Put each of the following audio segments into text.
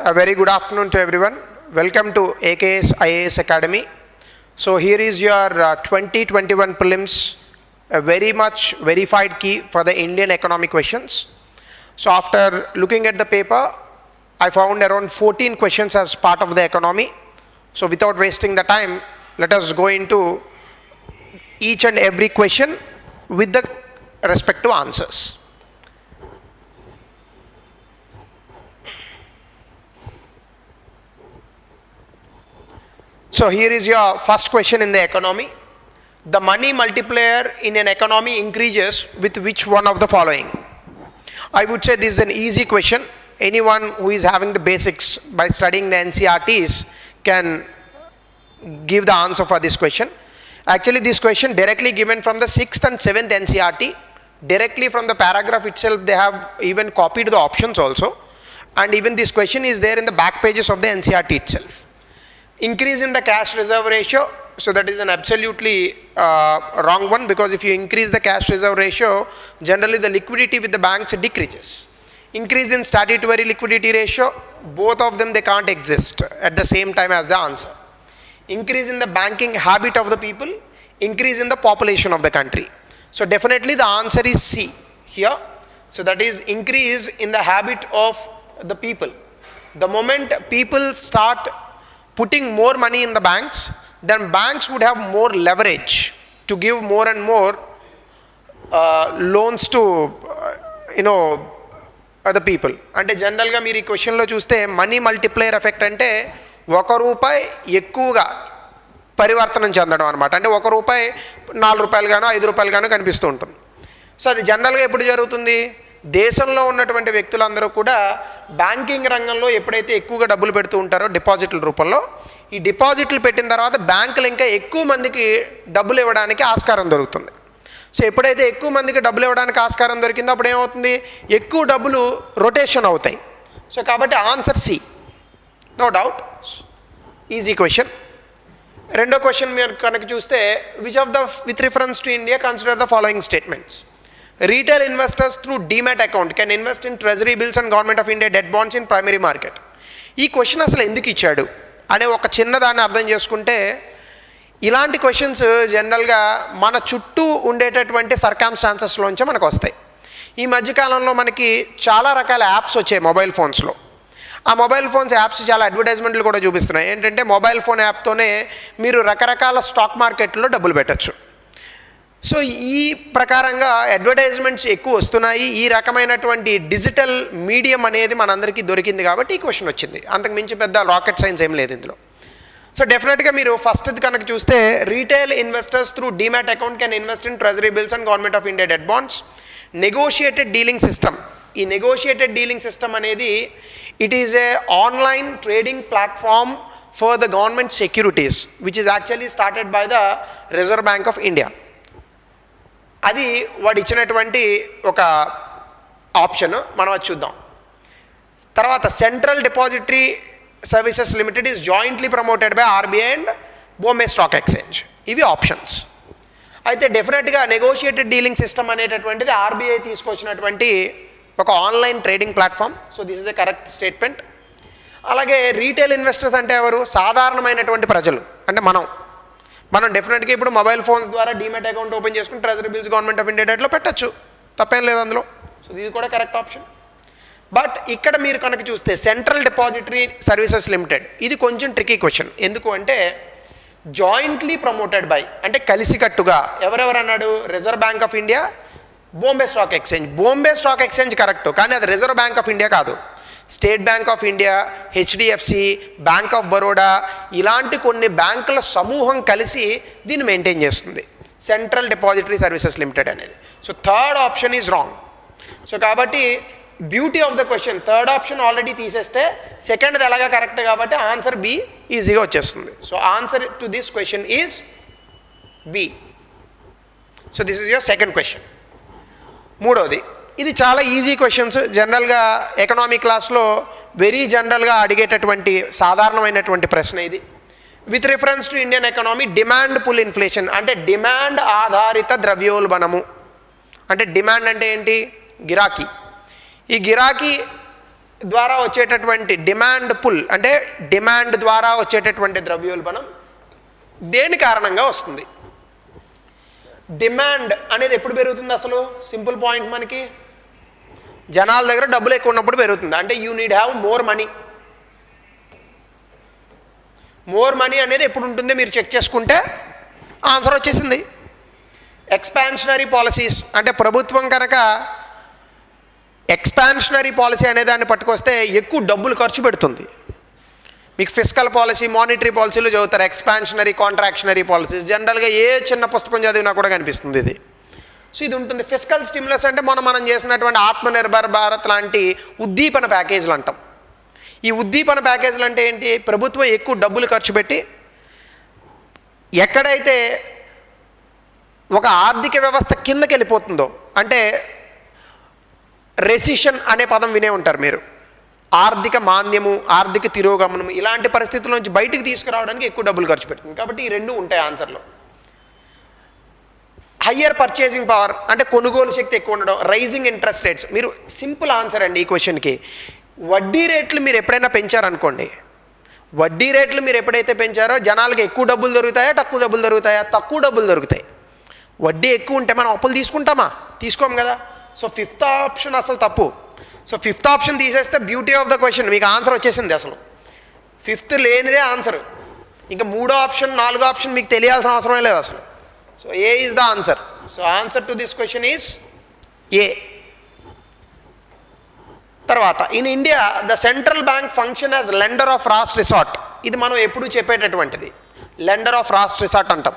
A very good afternoon to everyone. Welcome to AKS IAS Academy. So here is your 2021 prelims, a very much verified key for the Indian economic questions. So after looking at the paper, I found around 14 questions as part of the economy. So without wasting the time, let us go into each and every question with the respective answers. So here is your first question in the economy. The money multiplier in an economy increases with which one of the following? I would say this is an easy question. Anyone who is having the basics by studying the NCERTs can give the answer for this question. Actually, this question directly given from the 6th and 7th NCERT, directly from the paragraph itself, they have even copied the options also. And even this question is there in the back pages of the NCERT itself. Increase in the cash reserve ratio, so that is an absolutely wrong one, because if you increase the cash reserve ratio, generally the liquidity with the banks decreases. Increase in statutory liquidity ratio, both of them they can't exist at the same time as the answer. Increase in the banking habit of the people, increase in the population of the country. So definitely the answer is C here. So that is increase in the habit of the people. The moment people start putting more money in the banks, then banks would have more leverage to give more and more loans to other people. Ante general ga meer ee question lo chuste money multiplier effect ante ₹1 ఎక్కువగా పరివర్తనం చెందడం అన్నమాట. అంటే ₹1 ₹4 గానో ₹5 గానో కనిపిస్తూ ఉంటుంది. So అది జనరల్గా ఎప్పుడు జరుగుతుంది? దేశంలో ఉన్నటువంటి వ్యక్తులందరూ కూడా బ్యాంకింగ్ రంగంలో ఎప్పుడైతే ఎక్కువగా డబ్బులు పెడుతూ ఉంటారో డిపాజిట్ల రూపంలో, ఈ డిపాజిట్లు పెట్టిన తర్వాత బ్యాంకులు ఇంకా ఎక్కువ మందికి డబ్బులు ఇవ్వడానికి ఆస్కారం దొరుకుతుంది. సో ఎప్పుడైతే ఎక్కువ మందికి డబ్బులు ఇవ్వడానికి ఆస్కారం దొరికిందో అప్పుడు ఏమవుతుంది? ఎక్కువ డబ్బులు రొటేషన్ అవుతాయి. సో కాబట్టి answer C, no doubt, easy question. రెండో క్వశ్చన్ మీరు కనుక చూస్తే, with reference to India consider the following statements. Retail investors through demat account can invest in treasury bills and government of India debt bonds in primary market. ఈ question అసలు ఎందుకు ఇచ్చాడు అనే ఒక చిన్నదాన్ని అర్థం చేసుకుంటే, ఇలాంటి క్వశ్చన్స్ జనరల్గా మన చుట్టూ ఉండేటటువంటి సర్కామ్స్టాన్సెస్లోంచే మనకు వస్తాయి. ఈ మధ్యకాలంలో మనకి చాలా రకాల యాప్స్ వచ్చాయి మొబైల్ ఫోన్స్లో. ఆ మొబైల్ ఫోన్స్ యాప్స్ చాలా అడ్వర్టైజ్మెంట్లు కూడా చూపిస్తున్నాయి. ఏంటంటే మొబైల్ ఫోన్ యాప్తోనే మీరు రకరకాల స్టాక్ మార్కెట్లో డబ్బులు పెట్టచ్చు. సో ఈ ప్రకారంగా అడ్వర్టైజ్మెంట్స్ ఎక్కువ వస్తున్నాయి. ఈ రకమైనటువంటి డిజిటల్ మీడియం అనేది మనందరికీ దొరికింది కాబట్టి ఈ క్వశ్చన్ వచ్చింది. అంతకు మించి పెద్ద రాకెట్ సైన్స్ ఏం లేదు ఇందులో. సో డెఫినెట్గా మీరు ఫస్ట్ కనుక చూస్తే, retail investors through demat account can invest in treasury bills and government of India debt bonds. Negotiated dealing system. ఈ నెగోషియేటెడ్ డీలింగ్ సిస్టమ్ అనేది it is a online trading platform for the government securities which is actually started by the reserve bank of India. అది వాడు ఇచ్చినటువంటి ఒక option. మనం అది చూద్దాం. తర్వాత central depository services limited is jointly promoted by RBI and Bombay stock exchange. ఇవి options. అయితే డెఫినెట్గా నెగోషియేటెడ్ డీలింగ్ సిస్టమ్ అనేటటువంటిది ఆర్బీఐ తీసుకొచ్చినటువంటి ఒక online trading platform. So this is the correct statement. అలాగే రీటైల్ ఇన్వెస్టర్స్ అంటే ఎవరు? సాధారణమైనటువంటి ప్రజలు, అంటే మనం డెఫినెట్గా ఇప్పుడు మొబైల్ ఫోన్స్ ద్వారా డీమ్యాట్ అకౌంట్ ఓపెన్ చేసుకుని treasury bills government of India డెట్లో పెట్టచ్చు, తప్పేం లేదు అందులో. సో ఇది కూడా కరెక్ట్ ఆప్షన్. బట్ ఇక్కడ మీరు కనుక చూస్తే సెంట్రల్ డిపాజిటరీ సర్వీసెస్ లిమిటెడ్, ఇది కొంచెం ట్రికీ క్వశ్చన్. ఎందుకు అంటే జాయింట్లీ ప్రమోటెడ్ బై అంటే కలిసికట్టుగా ఎవరెవరు అన్నాడు? Reserve bank of India, Bombay stock exchange. Bombay stock exchange correct, కానీ అది రిజర్వ్ బ్యాంక్ ఆఫ్ ఇండియా కాదు. State bank of India, HDFC, bank of Baroda, ఇలాంటి కొన్ని బ్యాంకుల సమూహం కలిసి దీన్ని మెయింటైన్ చేస్తుంది, సెంట్రల్ డిపాజిటరీ సర్వీసెస్ లిమిటెడ్ అనేది. So third option is wrong. So కాబట్టి beauty of the question, third option already తీసేస్తే సెకండ్ది ఎలాగా కరెక్ట్ కాబట్టి ఆన్సర్ బి ఈజీగా వచ్చేస్తుంది. So answer to this question is B. So this is your second question. మూడవది, ఇది చాలా ఈజీ క్వశ్చన్స్. జనరల్గా ఎకనామిక్ క్లాస్లో వెరీ జనరల్గా అడిగేటటువంటి సాధారణమైనటువంటి ప్రశ్న ఇది. With reference to Indian economy, demand pull inflation అంటే డిమాండ్ ఆధారిత ద్రవ్యోల్బణము. అంటే డిమాండ్ అంటే ఏంటి? గిరాకీ. ఈ గిరాకీ ద్వారా వచ్చేటటువంటి డిమాండ్ పుల్ అంటే డిమాండ్ ద్వారా వచ్చేటటువంటి ద్రవ్యోల్బణం దేని కారణంగా వస్తుంది? డిమాండ్ అనేది ఎప్పుడు పెరుగుతుంది అసలు? సింపుల్ పాయింట్, మనకి జనాల దగ్గర డబ్బులు ఎక్కువ ఉన్నప్పుడు పెరుగుతుంది. అంటే you need have more money. More money అనేది ఎప్పుడు ఉంటుంది మీరు చెక్ చేసుకుంటే ఆన్సర్ వచ్చేసింది. ఎక్స్పాన్షనరీ పాలసీస్ అంటే ప్రభుత్వం కనుక ఎక్స్పాన్షనరీ పాలసీ అనే దాన్ని పట్టుకొస్తే ఎక్కువ డబ్బులు ఖర్చు పెడుతుంది. మీకు ఫిస్కల్ పాలసీ, మానిటరీ పాలసీలు చదువుతారు. ఎక్స్పాన్షనరీ, కాంట్రాక్షనరీ పాలసీస్ జనరల్గా ఏ చిన్న పుస్తకం చదివినా కూడా కనిపిస్తుంది ఇది. సో ఇది ఉంటుంది. ఫిస్కల్ స్టిమ్యులస్ అంటే మనం చేసినటువంటి ఆత్మనిర్భర్ భారత్ లాంటి ఉద్దీపన ప్యాకేజీలు అంటాం. ఈ ఉద్దీపన ప్యాకేజీలు అంటే ఏంటి? ప్రభుత్వం ఎక్కువ డబ్బులు ఖర్చు పెట్టి ఎక్కడైతే ఒక ఆర్థిక వ్యవస్థ కిందకి వెళ్ళిపోతుందో, అంటే రెసిషన్ అనే పదం వినే ఉంటారు మీరు, ఆర్థిక మాంద్యము, ఆర్థిక తిరోగమనం, ఇలాంటి పరిస్థితుల నుంచి బయటికి తీసుకురావడానికి ఎక్కువ డబ్బులు ఖర్చు పెడుతుంది. కాబట్టి ఈ రెండు ఉంటాయి ఆన్సర్లో. హయ్యర్ పర్చేసింగ్ పవర్ అంటే కొనుగోలు శక్తి ఎక్కువ ఉండడం. రైజింగ్ ఇంట్రెస్ట్ రేట్స్, మీరు సింపుల్ ఆన్సర్ అండి ఈ క్వశ్చన్కి. వడ్డీ రేట్లు మీరు ఎప్పుడైనా పెంచారనుకోండి, వడ్డీ రేట్లు మీరు ఎప్పుడైతే పెంచారో జనాలకి ఎక్కువ డబ్బులు దొరుకుతాయా, తక్కువ డబ్బులు దొరుకుతాయా? తక్కువ డబ్బులు దొరుకుతాయి. వడ్డీ ఎక్కువ ఉంటే మనం అప్పులు తీసుకుంటామా? తీసుకోం కదా. సో ఫిఫ్త్ ఆప్షన్ అసలు తప్పు. సో ఫిఫ్త్ ఆప్షన్ తీసేస్తే బ్యూటీ ఆఫ్ ద క్వశ్చన్, మీకు ఆన్సర్ వచ్చేసింది. అసలు ఫిఫ్త్ లేనిదే ఆన్సర్. ఇంకా మూడో ఆప్షన్, నాలుగో ఆప్షన్ మీకు తెలియాల్సిన అవసరమే లేదు అసలు. So A is the answer. So answer to this question is A. తర్వాత, in India the central bank function as lender of last resort. ఇది మనం ఎప్పుడు చెప్పేటటువంటిది. లెండర్ ఆఫ్ లాస్ట్ రిసార్ట్ అంటాం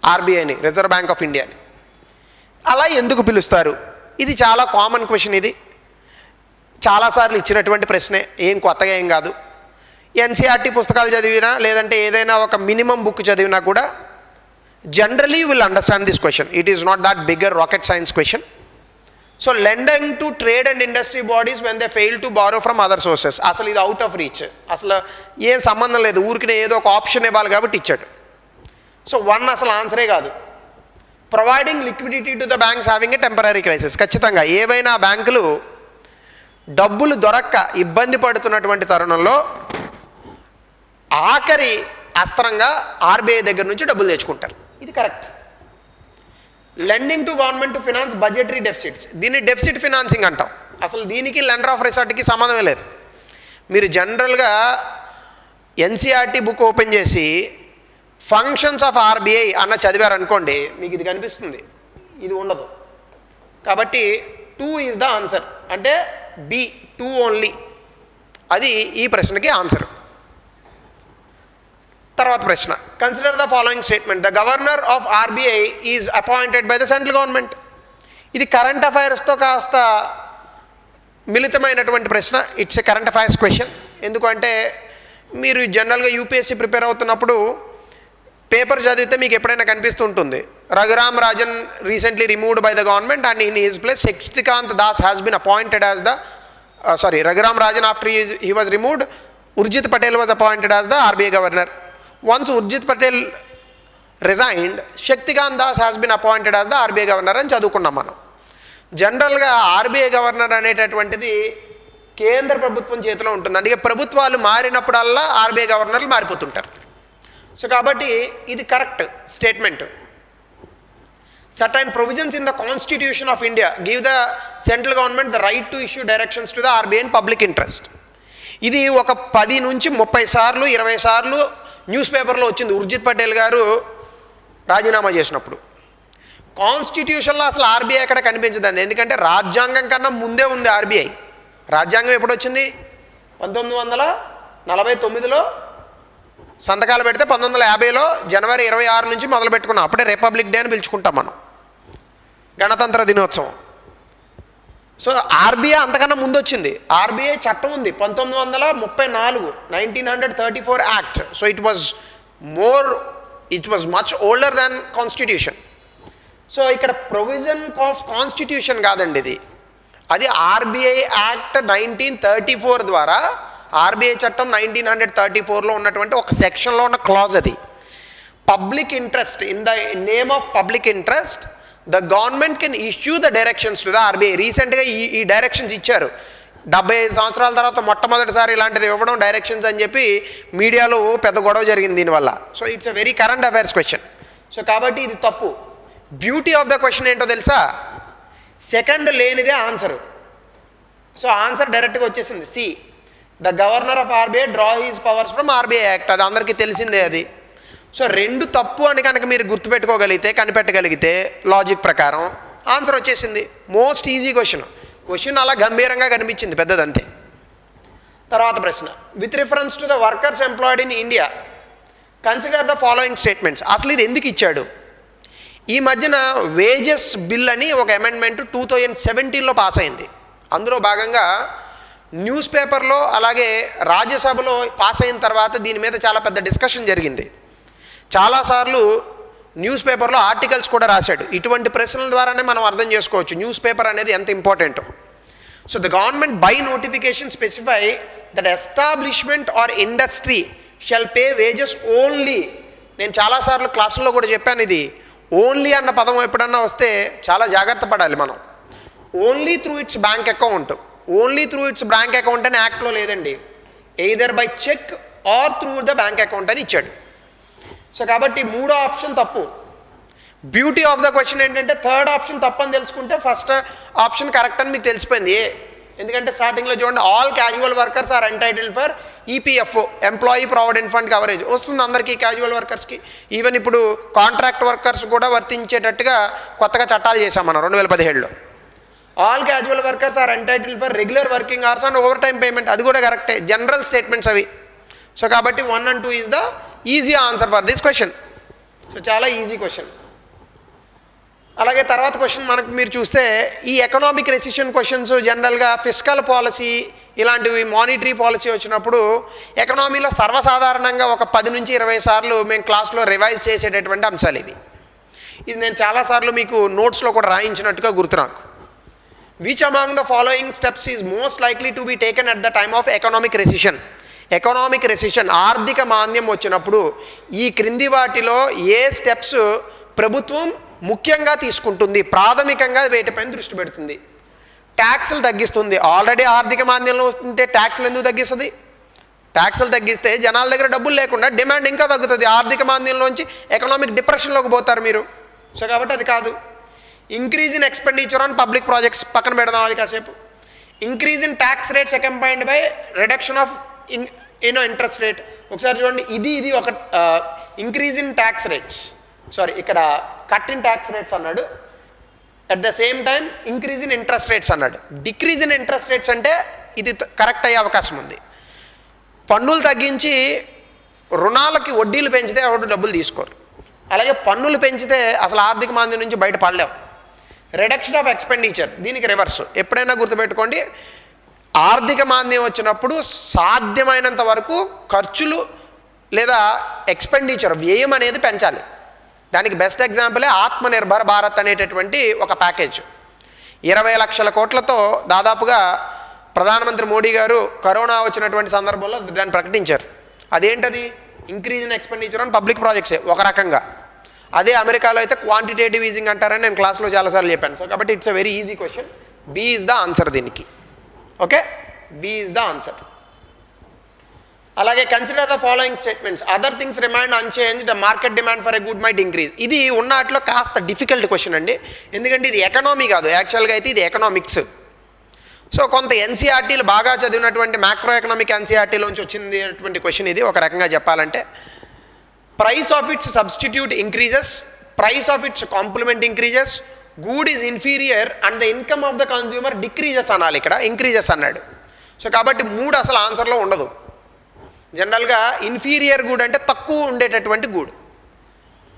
ఆర్బీఐని, రిజర్వ్ బ్యాంక్ ఆఫ్ ఇండియాని. అలా ఎందుకు పిలుస్తారు? ఇది చాలా కామన్ క్వశ్చన్. ఇది చాలాసార్లు ఇచ్చినటువంటి ప్రశ్నే, ఏం కొత్తగా ఏం కాదు. ఎన్సీఆర్టీ పుస్తకాలు చదివినా లేదంటే ఏదైనా ఒక మినిమం బుక్ చదివినా కూడా generally will understand this question. It is not that bigger rocket science question. So lending to trade and industry bodies when they fail to borrow from other sources. అసలు ఇది out of reach, అసలు ఏం సంబంధం లేదు, ఊరికి ఏదో ఒక option ఇవ్వాలి కాబట్టి ఇచ్చాడు. సో వన్ అసలు ఆన్సరే కాదు. Providing liquidity to the banks having a temporary crisis. ఖచ్చితంగా ఏవైనా బ్యాంకులు డబ్బులు దొరక్క ఇబ్బంది పడుతున్నటువంటి తరుణంలో ఆఖరి అస్త్రంగా ఆర్బీఐ దగ్గర నుంచి డబ్బులు తెచ్చుకుంటారు. ఇది correct. Lending to government to finance budgetary deficits, దీన్ని డెఫిసిట్ ఫినాన్సింగ్ అంటాం. అసలు దీనికి లెండర్ ఆఫ్ రిసార్ట్కి సంబంధమే లేదు. మీరు జనరల్గా ఎన్సీఆర్టీ బుక్ ఓపెన్ చేసి ఫంక్షన్స్ ఆఫ్ ఆర్బీఐ అన్న చదివారనుకోండి, మీకు ఇది కనిపిస్తుంది, ఇది ఉండదు. కాబట్టి 2 ఈజ్ ద ఆన్సర్. అంటే బి 2 ఓన్లీ, అది ఈ ప్రశ్నకి ఆన్సర్. తర్వాత ప్రశ్న, consider the following statement. The governor of RBI is appointed by the central government. ఇది కరెంట్ అఫైర్స్తో కాస్త మిళితమైనటువంటి ప్రశ్న. It's a current affairs question. ఎందుకంటే మీరు జనరల్గా యూపీఎస్సీ ప్రిపేర్ అవుతున్నప్పుడు పేపర్ చదివితే మీకు ఎప్పుడైనా కనిపిస్తుంటుంది, Raghuram Rajan recently removed by the government and in his place Shaktikanta Das has been appointed as the Raghuram Rajan after he was removed, Urjit Patel was appointed as the RBI governor. Once Urjit Patel resigned, Shaktikanta Das has been appointed as the RBI governor అని చదువుకున్నాం మనం. జనరల్గా RBI governor అనేటటువంటిది కేంద్ర ప్రభుత్వం చేతిలో ఉంటుంది. అందుకే ప్రభుత్వాలు మారినప్పుడల్లా ఆర్బీఐ గవర్నర్లు మారిపోతుంటారు. సో కాబట్టి ఇది correct statement. Certain provisions in the constitution of India give the central government the right to issue directions to the RBI in public interest. ఇది ఒక 10 నుంచి 30 సార్లు 20 సార్లు న్యూస్ పేపర్లో వచ్చింది ఉర్జిత్ పటేల్ గారు రాజీనామా చేసినప్పుడు. కాన్స్టిట్యూషన్లో అసలు ఆర్బీఐ ఎక్కడ కనిపించదండి, ఎందుకంటే రాజ్యాంగం కన్నా ముందే ఉంది ఆర్బీఐ. రాజ్యాంగం ఎప్పుడు వచ్చింది? 1949లో సంతకాలు పెడితే 1950లో జనవరి 26 నుంచి మొదలు పెట్టుకున్నాం. అప్పుడే రిపబ్లిక్ డే అని పిలుచుకుంటాం మనం, గణతంత్ర దినోత్సవం. సో ఆర్బీఐ అంతకన్నా ముందు వచ్చింది. ఆర్బీఐ చట్టం ఉంది 1934, 1934 act. So it was much older than constitution. So ఇక్కడ ప్రొవిజన్ ఆఫ్ కాన్స్టిట్యూషన్ కాదండి ఇది, అది ఆర్బీఐ యాక్ట్ 1934 ద్వారా, ఆర్బీఐ చట్టం 1934లో ఉన్నటువంటి ఒక సెక్షన్లో ఉన్న క్లాజ్ అది. Public interest, in the name of public interest the government can issue the directions to the RBI. రీసెంట్గా ఈ డైరెక్షన్స్ ఇచ్చారు. 75 సంవత్సరాల తర్వాత మొట్టమొదటిసారి ఇలాంటిది ఇవ్వడం డైరెక్షన్స్ అని చెప్పి మీడియాలో పెద్ద గొడవ జరిగింది దీనివల్ల. So it's a very current affairs question. So కాబట్టి ఇది తప్పు. బ్యూటీ ఆఫ్ ద క్వశ్చన్ ఏంటో తెలుసా? సెకండ్ లేనిదే ఆన్సరు. సో ఆన్సర్ డైరెక్ట్గా వచ్చేసింది. C, the governor of RBI draw his powers from RBI act. అది అందరికీ తెలిసిందే అది. సో రెండు తప్పు అని కనుక మీరు గుర్తుపెట్టుకోగలిగితే, కనిపెట్టగలిగితే లాజిక్ ప్రకారం ఆన్సర్ వచ్చేసింది. మోస్ట్ ఈజీ క్వశ్చన్ అలా గంభీరంగా కనిపించింది, పెద్దదంతే. తర్వాత ప్రశ్న, with reference to the workers employed in India consider the following statements. అసలు ఇది ఎందుకు ఇచ్చాడు? ఈ మధ్యన వేజెస్ బిల్ అని ఒక అమెండ్మెంట్ 2017లో పాస్ అయింది. అందులో భాగంగా న్యూస్ పేపర్లో అలాగే రాజ్యసభలో పాస్ అయిన తర్వాత దీని మీద చాలా పెద్ద డిస్కషన్ జరిగింది. చాలాసార్లు న్యూస్ పేపర్లో ఆర్టికల్స్ కూడా రాశాడు. ఇటువంటి ప్రశ్నల ద్వారానే మనం అర్థం చేసుకోవచ్చు న్యూస్ పేపర్ అనేది ఎంత important. So the government by notification specify that establishment or industry shall pay wages only. నేను చాలాసార్లు క్లాసుల్లో కూడా చెప్పాను, ఇది ఓన్లీ అన్న పదం ఎప్పుడన్నా వస్తే చాలా జాగ్రత్త పడాలి మనం. Only through it's bank account, only through it's bank account అని యాక్ట్లో లేదండి. Either by cheque or through the bank account అని ఇచ్చాడు. సో కాబట్టి మూడో ఆప్షన్ తప్పు. బ్యూటీ ఆఫ్ ద క్వశ్చన్ ఏంటంటే థర్డ్ ఆప్షన్ తప్పు అని తెలుసుకుంటే ఫస్ట్ ఆప్షన్ కరెక్ట్ అని మీకు తెలిసిపోయింది. ఎందుకంటే స్టార్టింగ్లో చూడండి, all casual workers are entitled for EPFO, employee provident fund coverage వస్తుంది అందరికీ, క్యాజువల్ వర్కర్స్కి. ఈవెన్ ఇప్పుడు కాంట్రాక్ట్ వర్కర్స్ కూడా వర్తించేటట్టుగా కొత్తగా చట్టాలు చేశాం మనం 2017లో. All casual workers are entitled for regular working hours and overtime payment, అది కూడా కరెక్టే, జనరల్ స్టేట్మెంట్స్ అవి. సో కాబట్టి 1 and 2 is the easy answer for this question. So చాలా ఈజీ క్వశ్చన్. అలాగే తర్వాత క్వశ్చన్ మనకు మీరు చూస్తే, ఈ ఎకనామిక్ రెసిషన్ క్వశ్చన్స్ జనరల్గా ఫిస్కల్ పాలసీ ఇలాంటివి మానిటరీ పాలసీ వచ్చినప్పుడు ఎకనామీలో సర్వసాధారణంగా ఒక 10 నుంచి 20 సార్లు మేము క్లాస్లో రివైజ్ చేసేటటువంటి అంశాలు ఇవి. ఇది నేను చాలాసార్లు మీకు నోట్స్లో కూడా రాయించినట్టుగా గుర్తు నాకు. Which among the following steps is most likely to be taken at the time of economic recession. Economic recession ఆర్థిక మాంద్యం వచ్చినప్పుడు ఈ క్రింది వాటిలో ఏ స్టెప్స్ ప్రభుత్వం ముఖ్యంగా తీసుకుంటుంది, ప్రాథమికంగా వేటిపైన దృష్టి పెడుతుంది? ట్యాక్సులు తగ్గిస్తుంది. ఆల్రెడీ ఆర్థిక మాంద్యంలో వస్తుంటే ట్యాక్సులు ఎందుకు తగ్గిస్తుంది? ట్యాక్సులు తగ్గిస్తే జనాల దగ్గర డబ్బులు లేకుండా డిమాండ్ ఇంకా తగ్గుతుంది. ఆర్థిక మాంద్యంలోంచి ఎకనామిక్ డిప్రెషన్లోకి పోతారు మీరు. సో కాబట్టి అది కాదు. Increase in expenditure on public projects పక్కన పెడదాం అది కాసేపు. Increase in tax rates accompanied by reduction of interest rate. ఒకసారి చూడండి, ఇది ఒక increase in tax rates, sorry ఇక్కడ కట్ ఇన్ ట్యాక్స్ రేట్స్ అన్నాడు, at the same time increase in interest rates అన్నాడు. డిక్రీజ్ ఇన్ ఇంట్రెస్ట్ రేట్స్ అంటే ఇది correct అయ్యే అవకాశం ఉంది. పన్నులు తగ్గించి రుణాలకి వడ్డీలు పెంచితే ఎవరు డబ్బులు తీసుకోరు. అలాగే పన్నులు పెంచితే అసలు ఆర్థిక మాంద్యం నుంచి బయట పడలేం. రిడక్షన్ ఆఫ్ ఎక్స్పెండిచర్ దీనికి రివర్స్. ఎప్పుడైనా గుర్తుపెట్టుకోండి, ఆర్థిక మాంద్యం వచ్చినప్పుడు సాధ్యమైనంత వరకు ఖర్చులు లేదా ఎక్స్పెండిచర్ వ్యయం అనేది పెంచాలి. దానికి బెస్ట్ ఎగ్జాంపులే ఆత్మనిర్భర్ భారత్ అనేటటువంటి ఒక ప్యాకేజ్. 20 లక్షల కోట్లతో దాదాపుగా ప్రధానమంత్రి మోడీ గారు కరోనా వచ్చినటువంటి సందర్భంలో దాన్ని ప్రకటించారు. అదేంటది? Increase in expenditure on public ప్రాజెక్ట్సే ఒక రకంగా. అదే అమెరికాలో అయితే క్వాంటిటేటివ్ ఈజింగ్ అంటారని నేను క్లాస్లో చాలాసార్లు చెప్పాను. సో కాబట్టి it's a very easy question. B is the answer దీనికి. Okay, B is the answer. అలాగే consider the following statements. Other things remained unchanged, the market demand for a good might increase. ఇది ఉన్నట్లో కాస్త difficult question అండి, ఎందుకంటే ఇది economy కాదు, యాక్చువల్గా అయితే ఇది ఎకనామిక్స్. సో కొంత ఎన్సీఆర్టీలు బాగా చదివినటువంటి మ్యాక్రో ఎకనామిక్ ఎన్సీఆర్టీలోంచి వచ్చింది అటువంటి క్వశ్చన్ ఇది ఒక రకంగా చెప్పాలంటే. Price of it's substitute increases, price of it's compliment increases, good is inferior and the income of the consumer decreases అనాలి, ఇక్కడ ఇంక్రీజెస్ అన్నాడు. సో కాబట్టి 3 అసలు ఆన్సర్లో ఉండదు. జనరల్గా ఇన్ఫీరియర్ గుడ్ అంటే తక్కువ ఉండేటటువంటి good,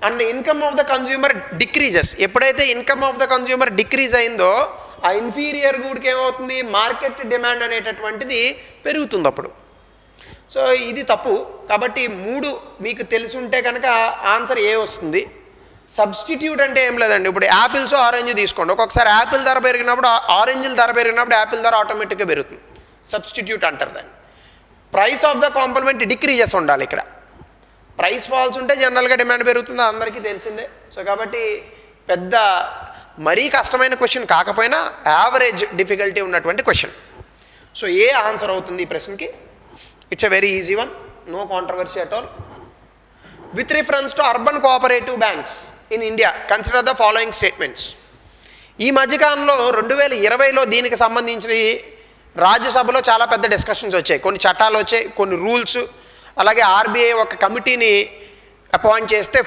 and the income of the consumer decreases. ఎప్పుడైతే income of the consumer decrease అయిందో ఆ ఇన్ఫీరియర్ గుడ్కి ఏమవుతుంది? మార్కెట్ డిమాండ్ అనేటటువంటిది పెరుగుతుంది అప్పుడు. సో ఇది తప్పు. కాబట్టి 3 మీకు తెలుసుంటే కనుక ఆన్సర్ ఏ వస్తుంది. సబ్స్టిట్యూట్ అంటే ఏం లేదండి, ఇప్పుడు యాపిల్స్ ఆరెంజ్ తీసుకోండి, ఒక్కొక్కసారి యాపిల్ ధర పెరిగినప్పుడు ఆరెంజ్ల ధర పెరిగినప్పుడు యాపిల్ ధర ఆటోమేటిక్గా పెరుగుతుంది, సబ్స్టిట్యూట్ అంటారు దాన్ని. Price of the complement decreases ఉండాలి ఇక్కడ. ప్రైస్ ఫాల్స్ ఉంటే జనరల్గా డిమాండ్ పెరుగుతుంది, అందరికీ తెలిసిందే. సో కాబట్టి పెద్ద మరీ కష్టమైన క్వశ్చన్ కాకపోయినా యావరేజ్ డిఫికల్టీ ఉన్నటువంటి క్వశ్చన్. సో ఏ ఆన్సర్ అవుతుంది ఈ ప్రశ్నకి? It's a very easy one, no controversy at all. With reference to urban cooperative banks in India consider the following statements. ఈ మధ్యకాలంలో 2020లో దీనికి సంబంధించి రాజ్యసభలో చాలా పెద్ద డిస్కషన్స్ వచ్చాయి, కొన్ని చట్టాలు వచ్చాయి, కొన్ని రూల్స్. అలాగే ఆర్బీఐ ఒక కమిటీని అపాయింట్ చేస్తే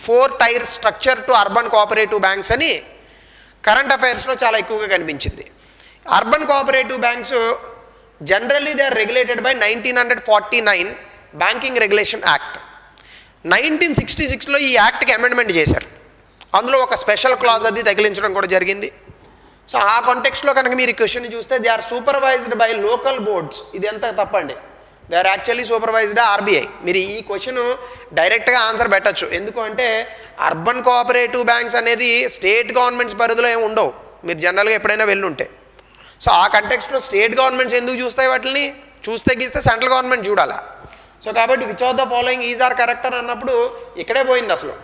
4 tier structure to urban cooperative banks అని కరెంట్ అఫైర్స్లో చాలా ఎక్కువగా కనిపించింది. Urban cooperative banks generally they are regulated by 1949 banking regulation act. 1966లో ఈ యాక్ట్కి అమెండ్మెంట్ చేశారు. అందులో ఒక స్పెషల్ క్లాజ్ అది తగిలించడం కూడా జరిగింది. సో ఆ కాంటెక్స్ట్లో కనుక మీరు ఈ క్వశ్చన్ చూస్తే they are supervised by local boards. ఇది ఎంత తప్పండి, they are actually supervised RBI. మీరు ఈ క్వశ్చన్ డైరెక్ట్గా ఆన్సర్ పెట్టచ్చు. ఎందుకు అంటే అర్బన్ కోఆపరేటివ్ బ్యాంక్స్ అనేది స్టేట్ గవర్నమెంట్స్ పరిధిలో ఏమి ఉండవు, మీరు జనరల్గా ఎప్పుడైనా వెళ్ళుంటే. సో ఆ కంటెక్స్ట్లో స్టేట్ గవర్నమెంట్స్ ఎందుకు చూస్తాయి వాటిని? చూస్తే గీస్తే సెంట్రల్ గవర్నమెంట్ చూడాలా. సో కాబట్టి which of the following is are correct అని అన్నప్పుడు ఇక్కడే పోయింది అసలు.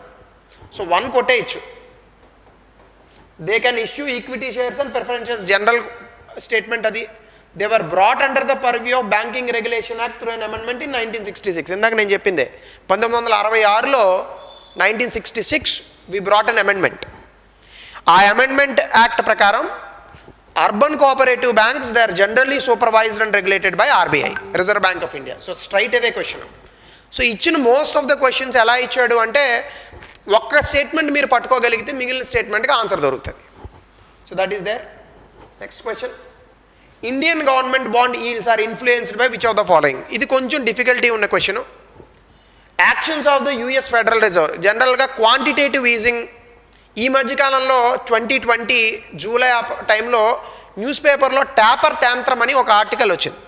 సో 1 కొట్టేయచ్చు. They can issue equity shares and preferential, general statement అది. They were brought under the purview of banking regulation act through an amendment in 1966. ఇందాక నేను చెప్పిందే 1966లో 1966 వి బ్రాట్ అన్ అమెండ్మెంట్. ఆ అమెండ్మెంట్ యాక్ట్ ప్రకారం urban cooperative banks they are generally supervised and regulated by RBI, reserve bank of India. So straight away question. So ఇచ్చిన most of the questions ఎలా ఇచ్చాడు అంటే ఒక్క స్టేట్మెంట్ మీరు పట్టుకోగలిగితే మిగిలిన స్టేట్మెంట్కి ఆన్సర్ దొరుకుతుంది. So that is there. Next question, Indian government bond yields are influenced by which of the following. ఇది కొంచెం డిఫికల్టీ ఉన్న question. Actions of the US federal reserve, జనరల్గా క్వాంటిటేటివ్ ఈజింగ్ ఈ మధ్యకాలంలో 2020 జూలై టైంలో న్యూస్ పేపర్లో ట్యాపర్ తంత్రం అని ఒక ఆర్టికల్ వచ్చింది.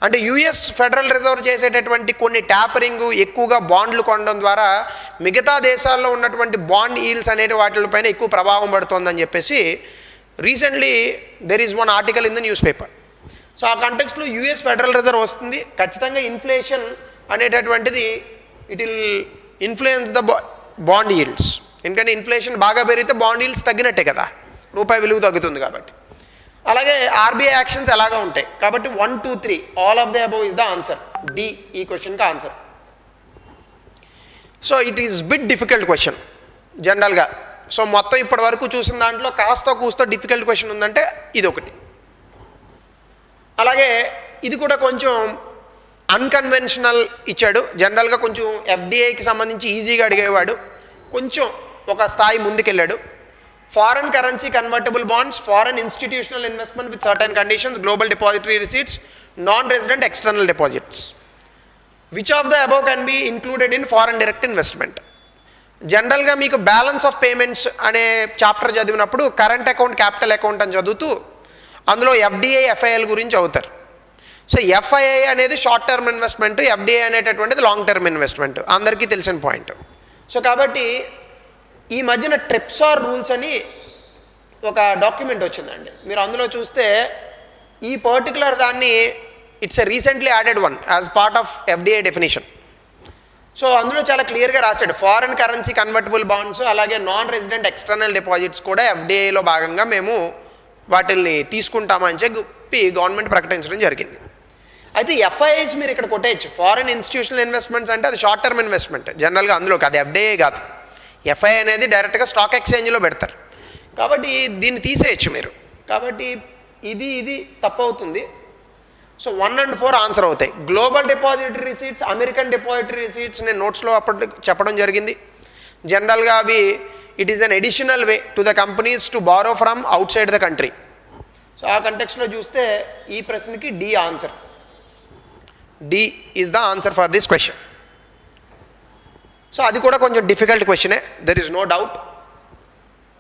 అంటే యుఎస్ ఫెడరల్ రిజర్వ్ చేసేటటువంటి కొన్ని ట్యాపరింగ్, ఎక్కువగా బాండ్లు కొనడం ద్వారా మిగతా దేశాల్లో ఉన్నటువంటి బాండ్ ఈల్డ్స్ అనేటి వాటిపైన ఎక్కువ ప్రభావం పడుతుందని చెప్పేసి recently there is one article in the news paper. So ఆ కాంటెక్స్ట్లో యుఎస్ ఫెడరల్ రిజర్వ్ వస్తుంది, ఖచ్చితంగా ఇన్ఫ్లేషన్ అనేటటువంటిది it will influence the bond yields. ఎందుకంటే ఇన్ఫ్లేషన్ బాగా పెరిగితే బాండ్ ఈల్డ్స్ తగ్గినట్టే కదా, రూపాయి విలువ తగ్గుతుంది కాబట్టి. అలాగే ఆర్బీఐ యాక్షన్స్ ఎలాగా ఉంటాయి కాబట్టి 1, 2, 3 all of the above is the answer. D ఈ క్వశ్చన్కి answer. So it is bit difficult question జనరల్గా. సో మొత్తం ఇప్పటి వరకు చూసిన దాంట్లో కాస్త కూస్తో డిఫికల్ట్ క్వశ్చన్ ఉందంటే ఇది ఒకటి. అలాగే ఇది కూడా కొంచెం అన్కన్వెన్షనల్ ఇచ్చాడు. జనరల్గా కొంచెం ఎఫ్డిఐకి సంబంధించి ఈజీగా అడిగేవాడు, కొంచెం ఒక స్థాయి ముందుకెళ్ళాడు. Foreign currency convertible bonds, foreign institutional investment with certain conditions, global depository receipts, non resident external deposits. Which of the above can be included in foreign direct investment. జనరల్గా మీకు బ్యాలెన్స్ ఆఫ్ పేమెంట్స్ అనే chapter చదివినప్పుడు current account, capital account అని చదువుతూ అందులో FDI, FIL గురించి చదువుతారు. So FII అనేది షార్ట్ టర్మ్ ఇన్వెస్ట్మెంట్, ఎఫ్డిఐ అనేటటువంటిది లాంగ్ టర్మ్ ఇన్వెస్ట్మెంట్, అందరికీ తెలిసిన పాయింట్. సో కాబట్టి ఈ మధ్యన ట్రిప్సార్ రూల్స్ అని ఒక డాక్యుమెంట్ వచ్చిందండి. మీరు అందులో చూస్తే ఈ పర్టికులర్ దాన్ని it's a recently added one as part of FDI definition. So అందులో చాలా క్లియర్గా రాశాడు ఫారెన్ కరెన్సీ కన్వర్టబుల్ బాండ్స్ అలాగే నాన్ రెసిడెంట్ ఎక్స్టర్నల్ డిపాజిట్స్ కూడా ఎఫ్డిఐలో భాగంగా మేము వాటిల్ని తీసుకుంటామని చెప్పి గవర్నమెంట్ ప్రకటించడం జరిగింది. అయితే ఎఫ్ఐఐస్ మీరు ఇక్కడ కొట్టేయచ్చు. ఫారెన్ ఇన్స్టిట్యూషనల్ ఇన్వెస్ట్మెంట్స్ అంటే అది షార్ట్ టర్మ్ ఇన్వెస్ట్మెంట్ జనరల్గా, అందులోకి అది ఎఫ్డిఐ కాదు. ఎఫ్ఐ అనేది డైరెక్ట్గా స్టాక్ ఎక్స్చేంజ్లో పెడతారు కాబట్టి దీన్ని తీసేయచ్చు మీరు. కాబట్టి ఇది తప్పు అవుతుంది. సో 1 and 4 ఆన్సర్ అవుతాయి. Global depository receipts, American depository receipts నేను నోట్స్లో అప్పటి చెప్పడం జరిగింది. జనరల్గా అవి it is an additional way to the companies to borrow from outside the country. So ఆ కంటెక్స్లో చూస్తే ఈ ప్రశ్నకి D answer. D is the answer for this question. So అది కూడా కొంచెం డిఫికల్ట్ క్వశ్చనే, దెర్ ఈజ్ నో డౌట్.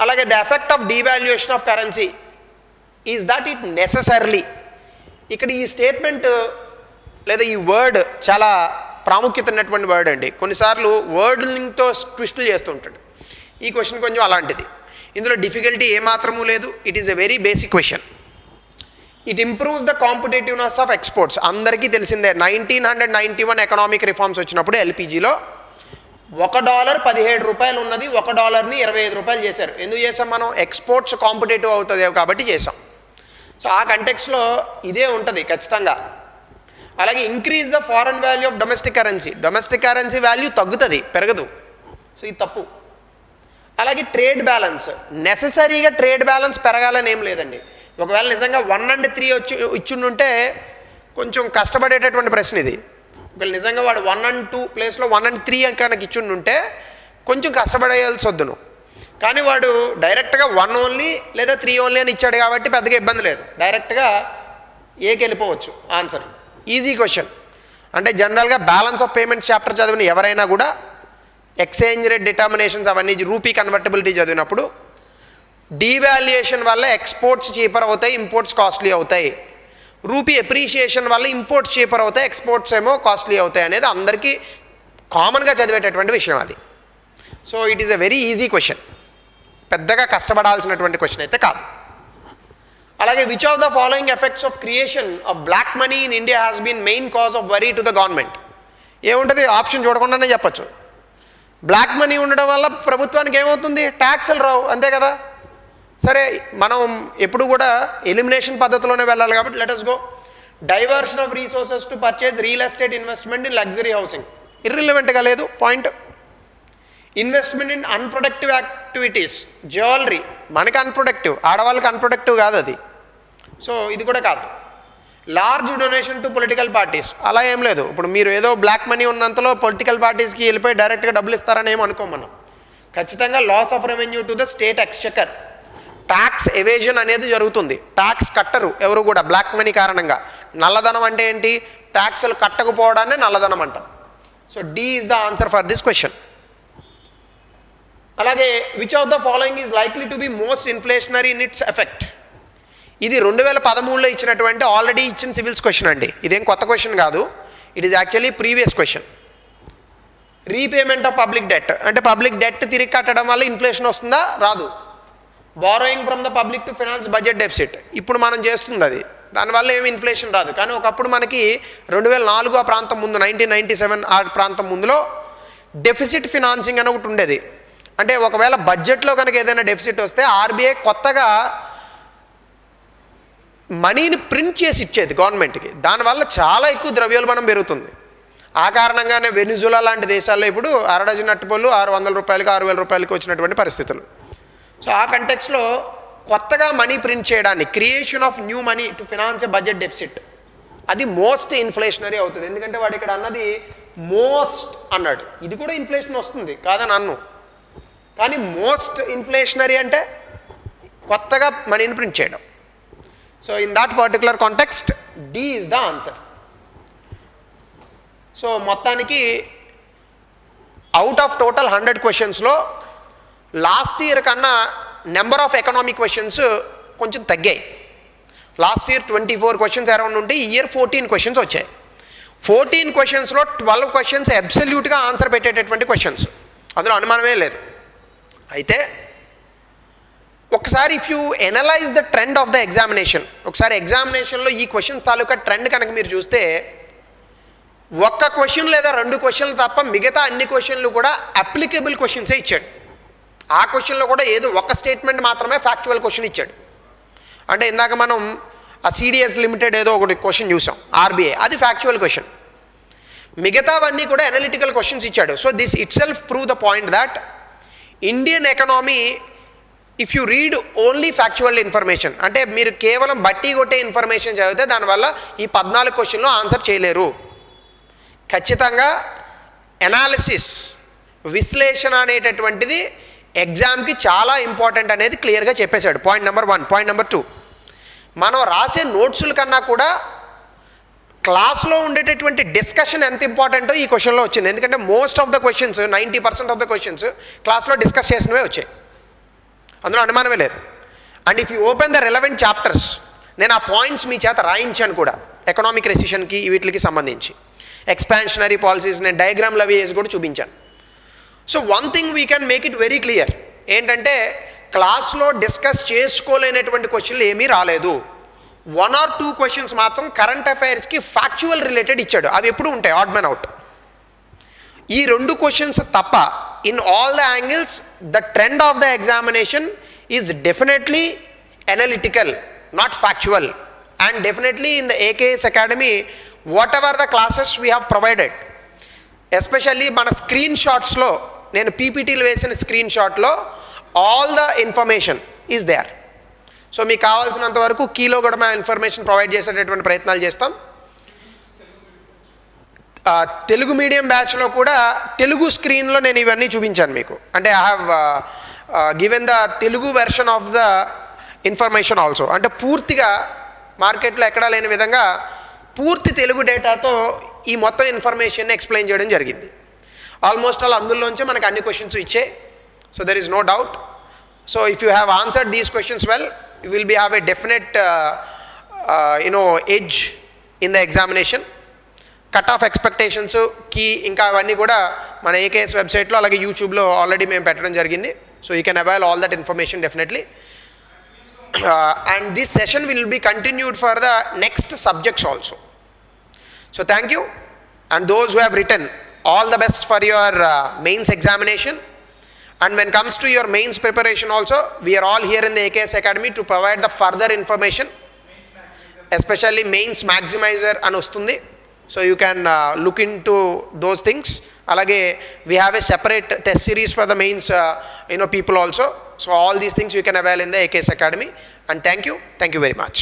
అలాగే the effect of devaluation of currency is that it necessarily. ఇక్కడ ఈ స్టేట్మెంట్ లేదా ఈ వర్డ్ చాలా ప్రాముఖ్యత ఉన్నటువంటి వర్డ్ అండి. కొన్నిసార్లు వర్డ్తో ట్విస్టులు చేస్తుంటాడు. ఈ క్వశ్చన్ కొంచెం అలాంటిది. ఇందులో డిఫికల్టీ ఏమాత్రమూ లేదు. It is a very basic question. It improves the competitiveness of exports. అందరికీ తెలిసిందే 1991 ఎకనామిక్ రిఫార్మ్స్ వచ్చినప్పుడు ఎల్పిజిలో $1 17 ఉన్నది, $1ని 25 చేశారు. ఎందుకు చేసాం మనం? ఎక్స్పోర్ట్స్ కాంపిటేటివ్ అవుతుంది కాబట్టి చేసాం. సో ఆ కంటెక్స్లో ఇదే ఉంటుంది ఖచ్చితంగా. అలాగే increase the foreign value of domestic currency value తగ్గుతుంది, పెరగదు. సో ఇది తప్పు. అలాగే ట్రేడ్ బ్యాలెన్స్, నెససరీగా ట్రేడ్ బ్యాలెన్స్ పెరగాలని ఏం లేదండి. ఒకవేళ నిజంగా 1 and 3 ఇచ్చిండుంటే కొంచెం కష్టపడేటటువంటి ప్రశ్న ఇది. ఒకవేళ నిజంగా వాడు 1 and 2 ప్లేస్లో 1 and 3 కనుక ఇచ్చిండుంటే కొంచెం కష్టపడేయాల్సి వద్దును. కానీ వాడు డైరెక్ట్గా 1 ఓన్లీ లేదా 3 ఓన్లీ అని ఇచ్చాడు కాబట్టి పెద్దగా ఇబ్బంది లేదు, డైరెక్ట్గా ఏకి వెళ్ళిపోవచ్చు ఆన్సర్. Easy question. అంటే జనరల్గా బ్యాలెన్స్ ఆఫ్ పేమెంట్స్ చాప్టర్ చదివిన ఎవరైనా కూడా ఎక్స్చేంజ్ రేట్ డిటర్మినేషన్స్ అవన్నీ రూపీ కన్వర్టబిలిటీ చదివినప్పుడు డీవాల్యుయేషన్ వల్ల ఎక్స్పోర్ట్స్ చీపర్ అవుతాయి, ఇంపోర్ట్స్ కాస్ట్లీ అవుతాయి, రూపీ ఎప్రిషియేషన్ వల్ల ఇంపోర్ట్స్ చీపర్ అవుతాయి, ఎక్స్పోర్ట్స్ ఏమో కాస్ట్లీ అవుతాయి అనేది అందరికీ కామన్గా చదివేటటువంటి విషయం అది. So it is a very easy question, పెద్దగా కష్టపడాల్సినటువంటి క్వశ్చన్ అయితే కాదు. అలాగే which of the following effects of creation of black money in India has been main cause of worry to the government? ఏముంటుంది, ఆప్షన్ చూడకుండానే చెప్పచ్చు. బ్లాక్ మనీ ఉండడం వల్ల ప్రభుత్వానికి ఏమవుతుంది, ట్యాక్సులు రావు, అంతే కదా. సరే, మనం ఎప్పుడు కూడా ఎలిమినేషన్ పద్ధతిలోనే వెళ్ళాలి కాబట్టి let us go. Diversion of resources to purchase real estate investment in luxury housing, ఇర్రిలవెంట్గా లేదు point. Investment in unproductive activities, jewellery మనకి అన్ప్రొడక్టివ్, ఆడవాళ్ళకి అన్ప్రొడక్టివ్ కాదు అది, సో ఇది కూడా కాదు. Large donation to political parties, అలా ఏం లేదు. ఇప్పుడు మీరు ఏదో బ్లాక్ మనీ ఉన్నంతలో పొలిటికల్ పార్టీస్కి వెళ్ళిపోయి డైరెక్ట్గా డబ్బులు ఇస్తారని ఏం అనుకోం మనం. ఖచ్చితంగా loss of revenue to the state exchequer, tax evasion అనేది జరుగుతుంది. ట్యాక్స్ కట్టరు ఎవరు కూడా బ్లాక్ మనీ కారణంగా. నల్లధనం అంటే ఏంటి, ట్యాక్సులు కట్టకపోవడాన్ని నల్లధనం అంటాం. So D is the answer for this question. అలాగే which of the following is likely to be most inflationary in its effect? ఇది 2013లో ఇచ్చినటువంటి ఆల్రెడీ ఇచ్చిన సివిల్స్ క్వశ్చన్ అండి, ఇదేం కొత్త క్వశ్చన్ కాదు. It is actually previous question. Repayment of public debt, అంటే పబ్లిక్ డెట్ తిరిగి కట్టడం వల్ల ఇన్ఫ్లేషన్ వస్తుందా, రాదు. Borrowing from the public to finance budget deficit, ఇప్పుడు మనం చేస్తుంది అది, దానివల్ల ఏమి ఇన్ఫ్లేషన్ రాదు. కానీ ఒకప్పుడు మనకి 2004 ఆ ప్రాంతం ముందు, 1997 ఆ ప్రాంతం ముందులో డెఫిసిట్ ఫినాన్సింగ్ అని ఒకటి ఉండేది. అంటే ఒకవేళ బడ్జెట్లో కనుక ఏదైనా డెఫిసిట్ వస్తే ఆర్బీఐ కొత్తగా మనీని ప్రింట్ చేసి ఇచ్చేది గవర్నమెంట్కి, దానివల్ల చాలా ఎక్కువ ద్రవ్యోల్బణం పెరుగుతుంది. ఆ కారణంగానే వెనిజులా లాంటి దేశాల్లో ఇప్పుడు అరడజన్ అట్టుపళ్ళు 600 రూపాయలకి 6000 రూపాయలకి వచ్చినటువంటి పరిస్థితులు. సో ఆ కంటెక్స్లో కొత్తగా మనీ ప్రింట్ చేయడాన్ని, creation of new money to finance a budget deficit, అది మోస్ట్ ఇన్ఫ్లేషనరీ అవుతుంది. ఎందుకంటే వాడు ఇక్కడ అన్నది మోస్ట్ అన్నాడు, ఇది కూడా ఇన్ఫ్లేషన్ వస్తుంది కాదని అన్ను, కానీ మోస్ట్ ఇన్ఫ్లేషనరీ అంటే కొత్తగా మనీని ప్రింట్ చేయడం. So in that particular context D is the answer. So మొత్తానికి అవుట్ ఆఫ్ టోటల్ 100 క్వశ్చన్స్లో లాస్ట్ ఇయర్ కన్నా నెంబర్ ఆఫ్ ఎకనామిక్ క్వశ్చన్స్ కొంచెం తగ్గాయి. లాస్ట్ ఇయర్ 24 క్వశ్చన్స్ అరౌండ్ ఉంటే ఈ ఇయర్ 14 క్వశ్చన్స్ వచ్చాయి. 14 క్వశ్చన్స్లో 12 క్వశ్చన్స్ అబ్సల్యూట్గా ఆన్సర్ పెట్టేటటువంటి క్వశ్చన్స్, అందులో అనుమానమే లేదు. అయితే ఒకసారి if you analyse the trend of the examination, ఒకసారి ఎగ్జామినేషన్లో ఈ క్వశ్చన్స్ తాలూకా ట్రెండ్ కనుక మీరు చూస్తే ఒక్క క్వశ్చన్ లేదా 2 క్వశ్చన్లు తప్ప మిగతా అన్ని క్వశ్చన్లు కూడా అప్లికబుల్ క్వశ్చన్సే ఇచ్చాడు. ఆ క్వశ్చన్లో కూడా ఏదో ఒక స్టేట్మెంట్ మాత్రమే ఫ్యాక్చువల్ క్వశ్చన్ ఇచ్చాడు. అంటే ఇందాక మనం ఆ సిడిఎస్ లిమిటెడ్ ఏదో ఒకటి క్వశ్చన్ చూసాం ఆర్బీఐ, అది ఫ్యాక్చువల్ క్వశ్చన్. మిగతావన్నీ కూడా అనలిటికల్ క్వశ్చన్స్ ఇచ్చాడు. So this it self prove the point that Indian economy if you read only factual information, అంటే మీరు కేవలం బట్టి కొట్టే ఇన్ఫర్మేషన్ చదివితే దానివల్ల ఈ 14 క్వశ్చన్లో ఆన్సర్ చేయలేరు. ఖచ్చితంగా ఎనాలిసిస్, విశ్లేషణ అనేటటువంటిది ఎగ్జామ్కి చాలా ఇంపార్టెంట్ అనేది క్లియర్గా చెప్పేశాడు. Point number 1. పాయింట్ నెంబర్ 2, మనం రాసే నోట్సుల కన్నా కూడా క్లాస్లో ఉండేటటువంటి డిస్కషన్ ఎంత ఇంపార్టెంటో ఈ క్వశ్చన్లో వచ్చింది. ఎందుకంటే most of the questions, 90% of the questions క్లాస్లో డిస్కస్ చేసినవే వచ్చాయి, అందులో అనుమానమే లేదు. And if you open the relevant chapters, నేను ఆ పాయింట్స్ మీ చేత రాయించాను కూడా, ఎకనామిక్ రెసిషన్కి వీటికి సంబంధించి ఎక్స్పాన్షనరీ పాలసీస్ నేను డయాగ్రామ్లు అవి వేసి కూడా చూపించాను. So one thing we can make it very clear ఏంటంటే క్లాస్లో డిస్కస్ చేసుకోలేనటువంటి క్వశ్చన్లు ఏమీ రాలేదు. 1 or 2 క్వశ్చన్స్ మాత్రం కరెంట్ అఫైర్స్కి ఫ్యాక్చువల్ రిలేటెడ్ ఇచ్చాడు, అవి ఎప్పుడు ఉంటాయి ఆడ్ మ్యాన్ అవుట్. ఈ 2 క్వశ్చన్స్ తప్ప in all the angles the trend of the examination is definitely analytical. not factual. And definitely in the AKS Academy, whatever the classes we have provided, especially మన screen షాట్స్లో నేను పీపీటీలు వేసిన screen షాట్లో all the information is there. So మీకు కావాల్సినంత వరకు కీలో కూడా మేము ఇన్ఫర్మేషన్ ప్రొవైడ్ చేసేటటువంటి ప్రయత్నాలు చేస్తాం. తెలుగు మీడియం బ్యాచ్లో కూడా తెలుగు స్క్రీన్లో నేను ఇవన్నీ చూపించాను మీకు. అంటే I have given the Telugu version of the information also. అంటే పూర్తిగా మార్కెట్లో ఎక్కడా లేని విధంగా పూర్తి తెలుగు డేటాతో ఈ మొత్తం ఇన్ఫర్మేషన్ని ఎక్స్ప్లెయిన్ చేయడం జరిగింది. ఆల్మోస్ట్ ఆల్ అందులోంచే మనకు అన్ని క్వశ్చన్స్ ఇచ్చే. So there is no doubt. So if you have answered these questions well, you will be have a definite edge in the examination. Cut off expectations, key, ఇంకా అవన్నీ కూడా మన AKS వెబ్సైట్లో అలాగే యూట్యూబ్లో ఆల్రెడీ మేము పెట్టడం జరిగింది. So you can avail all that information definitely. And this session will be continued for the next subjects also. So thank you, and those who have written, all the best for your mains examination. And when comes to your mains preparation also, we are all here in the AKS Academy to provide the further information, especially mains maximizer and ostundi. So you can look into those things. Alage we have a separate test series for the mains people also. So all these things you can avail in the AKS Academy. And thank you very much.